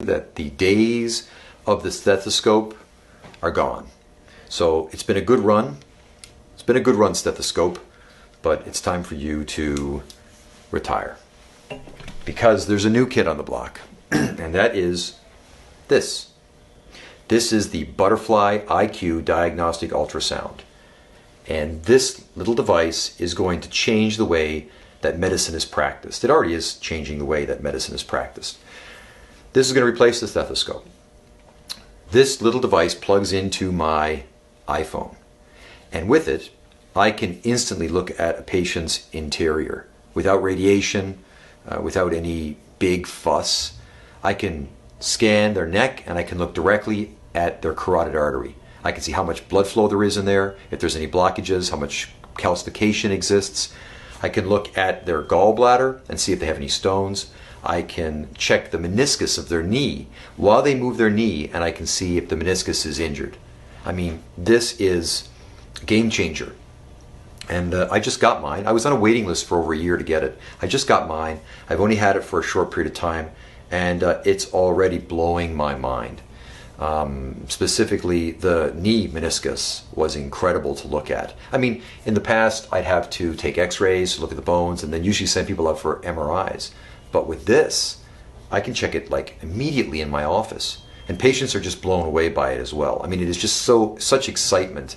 that the days of the stethoscope are gone. So it's been a good run. It's been a good run, stethoscope, but it's time for you to retire. Because there's a new kid on the block, and that is this. This is the Butterfly IQ Diagnostic Ultrasound. And this little device is going to change the way that medicine is practiced. It already is changing the way that medicine is practiced. This is going to replace the stethoscope. This little device plugs into my iPhone. And with it, I can instantly look at a patient's interior without radiation, without any big fuss. I can scan their neck and I can look directly at their carotid artery. I can see how much blood flow there is in there, if there's any blockages, how much calcification exists. I can look at their gallbladder and see if they have any stones. I can check the meniscus of their knee while they move their knee, and I can see if the meniscus is injured. I mean, this is a game changer. And I just got mine. I was on a waiting list for over a year to get it. I just got mine. I've only had it for a short period of time, and it's already blowing my mind. Specifically, the knee meniscus was incredible to look at. I mean, in the past, I'd have to take x-rays, look at the bones, and then usually send people out for MRIs. But with this, I can check it like immediately in my office. And patients are just blown away by it as well. I mean, it is just such excitement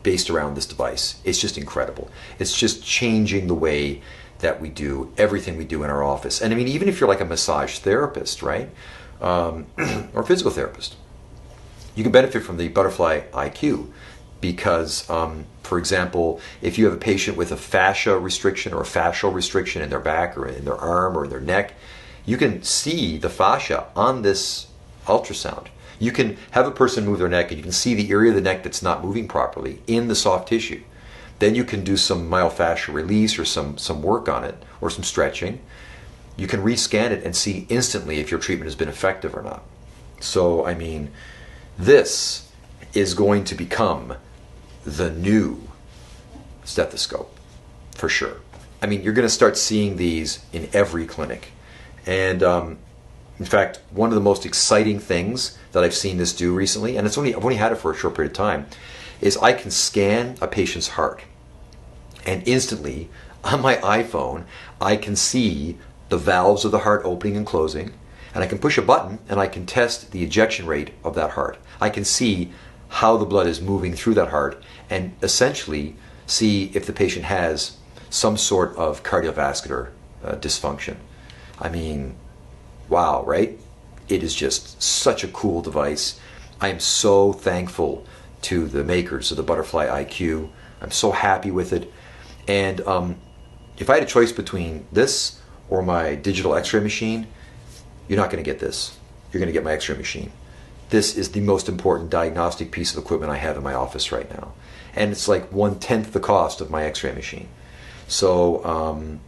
based around this device. It's just incredible. It's just changing the way that we do everything we do in our office. And I mean, even if you're like a massage therapist, right? Or physical therapist, you can benefit from the Butterfly IQ because, for example, if you have a patient with a fascia restriction or a fascial restriction in their back or in their arm or in their neck, you can see the fascia on this ultrasound. You can have a person move their neck and you can see the area of the neck that's not moving properly in the soft tissue. Then you can do some myofascial release or some work on it or some stretching. You can rescan it and see instantly if your treatment has been effective or not. So, I mean, this is going to become the new stethoscope, for sure. I mean, you're going to start seeing these in every clinic. And in fact, one of the most exciting things that I've seen this do recently, and I've only had it for a short period of time, is I can scan a patient's heart. And instantly, on my iPhone, I can see the valves of the heart opening and closing, and I can push a button and I can test the ejection rate of that heart. I can see how the blood is moving through that heart and essentially see if the patient has some sort of cardiovascular dysfunction. I mean, wow, right? It is just such a cool device. I am so thankful to the makers of the Butterfly IQ. I'm so happy with it. And if I had a choice between this or my digital x-ray machine, you're not going to get this. You're going to get my x-ray machine. This is the most important diagnostic piece of equipment I have in my office right now. And it's like 1/10 the cost of my x-ray machine. So